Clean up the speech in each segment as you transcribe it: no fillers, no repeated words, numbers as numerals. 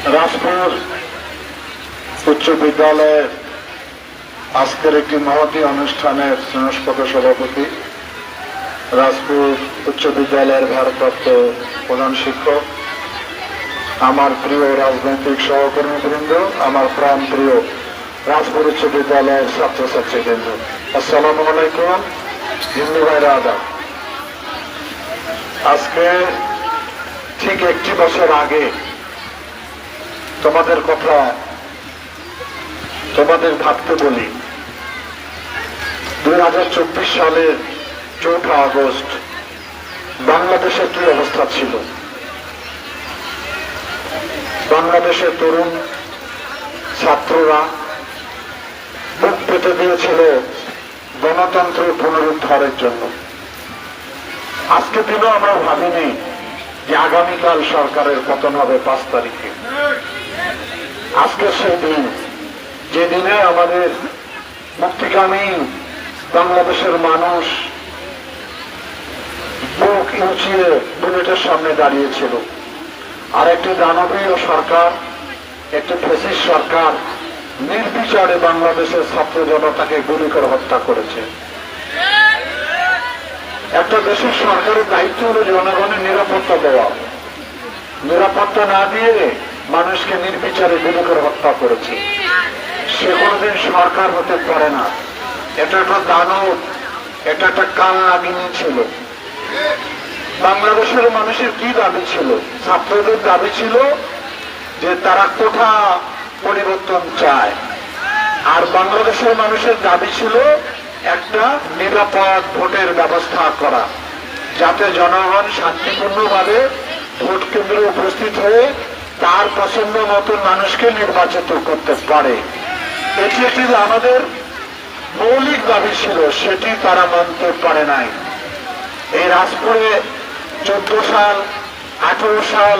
রাজপুর উচ্চ বিদ্যালয়ের আজকের একটি মহতী অনুষ্ঠানের সংস্পর্শ সভাপতি, রাজপুর উচ্চ বিদ্যালয়ের ভারপ্রাপ্ত প্রধান শিক্ষক, আমার প্রিয় রাজনৈতিক সহকর্মীবৃন্দ, আমার প্রাণ প্রিয় রাজপুর উচ্চ বিদ্যালয়ের ছাত্রছাত্রীবৃন্দ, আসসালামু আলাইকুম। হিন্দু ভাইরা আদাব। আজকে ঠিক একটি বছর আগে তোমাদের কথা তোমাদের ভাবতে বলি। 2024 সালের 4 আগস্ট বাংলাদেশের কি অবস্থা ছিল? বাংলাদেশের তরুণ ছাত্ররা বুক পেতে দিয়েছিল গণতন্ত্রের পুনরুদ্ধারের জন্য। আজকে দিনও আমরা ভাবিনি যে আগামীকাল সরকারের পতন হবে 5 তারিখে। আজকে সেই দিন, যে দিনে আমাদের মুক্তিকামী বাংলাদেশের মানুষ বুক উঁচিয়ে বুলেটের সামনে দাঁড়িয়েছিল। আর একটি দানবীয় সরকার, একটি ফ্যাসিস্ট সরকার নির্বিচারে বাংলাদেশের ছাত্র জনতাকে গুলি করে হত্যা করেছে। একটা দেশের সরকারের দায়িত্ব হল জনগণের নিরাপত্তা দেওয়া। নিরাপত্তা না দিয়ে মানুষকে নির্বিচারে গুলি করে হত্যা করেছে। সে কোনদিন সরকার হতে পারে না। এটা একটা দানব, এটা একটা কাল নাগিনী ছিল। বাংলাদেশের মানুষের কি দাবি ছিল? ছাত্রদের দাবি ছিল যে তারা কোঠা পরিবর্তন চায়, আর বাংলাদেশের মানুষের দাবি ছিল একটা নিরাপদ ভোটের ব্যবস্থা করা, যাতে জনগণ শান্তিপূর্ণভাবে ভোট কেন্দ্রে উপস্থিত হয়ে তার পছন্দ মতো মানুষকে নির্বাচিত করতে পারে। এটি একটি আমাদের মৌলিক দাবি ছিল, সেটি তারা মানতে পারে নাই। এই রাজপুরে 14 সাল, 18 সাল,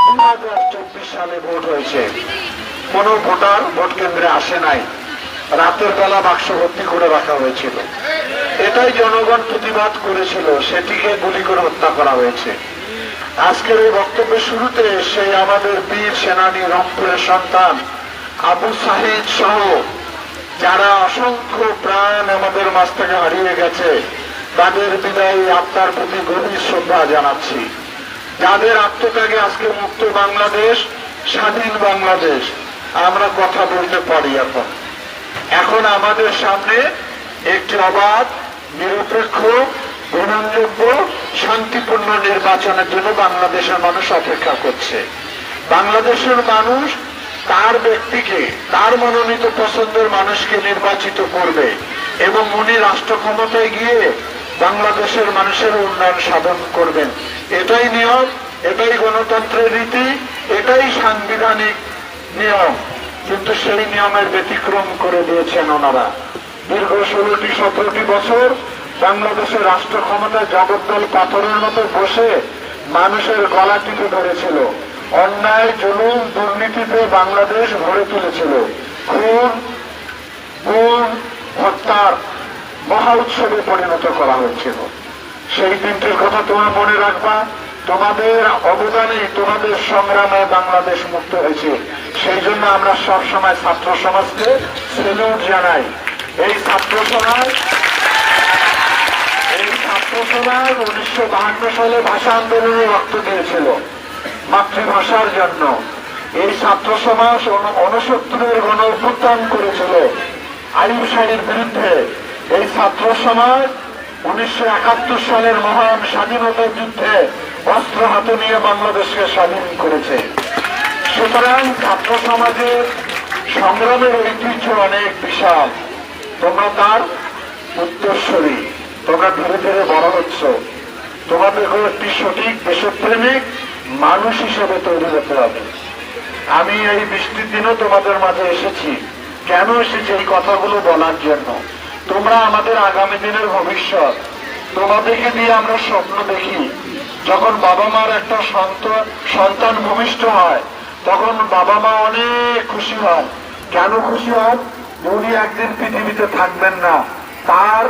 2024 সালে ভোট হয়েছে। কোন ভোটার ভোট কেন্দ্রে আসে নাই। রাতের বেলা বাক্স ভর্তি করে রাখা হয়েছিল। এটাই জনগণ প্রতিবাদ করেছিল, সেটিকে গুলি করে হত্যা করা হয়েছে। আজকের এই বক্তব্যের শুরুতে সেই আমাদের বীর সেনানী রংপুরের সন্তান আবু সাহিদ সহ যারা অসংখ্য প্রাণ আমাদের মাঝ থেকে হারিয়ে গেছে, তাদের বিদায়ী আত্মার প্রতি গভীর শ্রদ্ধা জানাচ্ছি। যাদের আত্মত্যাগে আজকে মুক্ত বাংলাদেশ, স্বাধীন বাংলাদেশ আমরা কথা বলতে পারি। এখন আমাদের সামনে একটি অবাধ, নিরপেক্ষ, গ্রহণযোগ্য, শান্তিপূর্ণ নির্বাচনের জন্য বাংলাদেশের মানুষ অপেক্ষা করছে। বাংলাদেশের মানুষ তার ব্যক্তিকে, তার মনোনীত পছন্দের মানুষকে নির্বাচিত করবে এবং উনি রাষ্ট্র ক্ষমতায় গিয়ে বাংলাদেশের মানুষের উন্নয়ন সাধন করবেন। এটাই নিয়ম, এটাই গণতন্ত্রের রীতি, এটাই সাংবিধানিক নিয়ম। কিন্তু সেই নিয়মের ব্যতিক্রম করে দিয়েছেন ওনারা। দীর্ঘ 16-17 বছর বাংলাদেশের রাষ্ট্র ক্ষমতায় জগদ্দল পাথরের মতো বসে মানুষের গলা টিপে ধরেছিল। অন্যায়, জুলুম, দুর্নীতিতে বাংলাদেশ ভরে তুলেছিল। খুন, গুম, হত্যার মহা উৎসবে পরিণত করা হয়েছিল। সেই দিনটির কথা তোমরা মনে রাখবা। তোমাদের অবদানে, তোমাদের সংগ্রামে বাংলাদেশ মুক্ত হয়েছে। সেই জন্য আমরা সব সময় ছাত্র সমাজকে সেলুট জানাই। এই ছাত্র সমাজ 1952 সালে ভাষা আন্দোলনে রক্ত দিয়েছিল মাতৃভাষার জন্য। এই ছাত্র সমাজ 69-এর গণ অভ্যুত্থান করেছিল আইয়ুব শাহীর বিরুদ্ধে। এই ছাত্র সমাজ 1971 সালের মহান স্বাধীনতা যুদ্ধে অস্ত্র হাতে নিয়ে বাংলাদেশকে স্বাধীন করেছে। সুতরাং ছাত্র সমাজের সংগ্রামের ঐতিহ্য অনেক বিশাল। তোমরা তার উত্তরসূরি, তোমরা ধীরে ধীরে বড় হচ্ছ। তোমাদেরকে একটি সঠিক দেশপ্রেমিক মানুষ হিসেবে তৈরি হতে হবে। আমি এই বৃষ্টির দিনও তোমাদের মাঝে এসেছি। কেন এসেছি? এই কথাগুলো বলার জন্য। তোমরা আমাদের আগামী দিনের ভবিষ্যৎ। তোমাদেরকে দিয়ে আমরা স্বপ্ন দেখি। যখন বাবা মার একটা সন্তান ভূমিষ্ঠ হয়, তখন বাবা মা অনেক খুশি হয়। কেন খুশি হয়? উনি একদিন পৃথিবীতে থাকবেন না, তার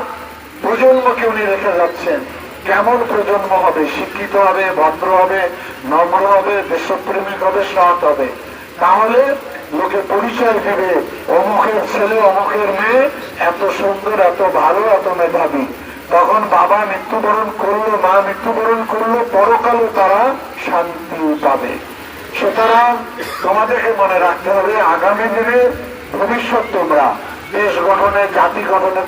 প্রজন্মকে উনি রেখে যাচ্ছেন। কেমন প্রজন্ম হবে? শিক্ষিত হবে, ভদ্র হবে, নম্র হবে, দেশপ্রেমিক হবে, সৎ হবে। তাহলে লোকে পরিচয় দেবে অমুকের ছেলে অমুকের মেয়ে এত সুন্দর, এত ভালো, এত মেধাবী। তখন বাবা মৃত্যুবরণ করলো, মা মৃত্যুবরণ করলো, পরকালে তারা শান্তি পাবে। সুতরাং তোমাদেরকে মনে রাখতে হবে, আগামী দিনে ভবিষ্যৎ তোমরা দেশ গঠনে, জাতি গঠনে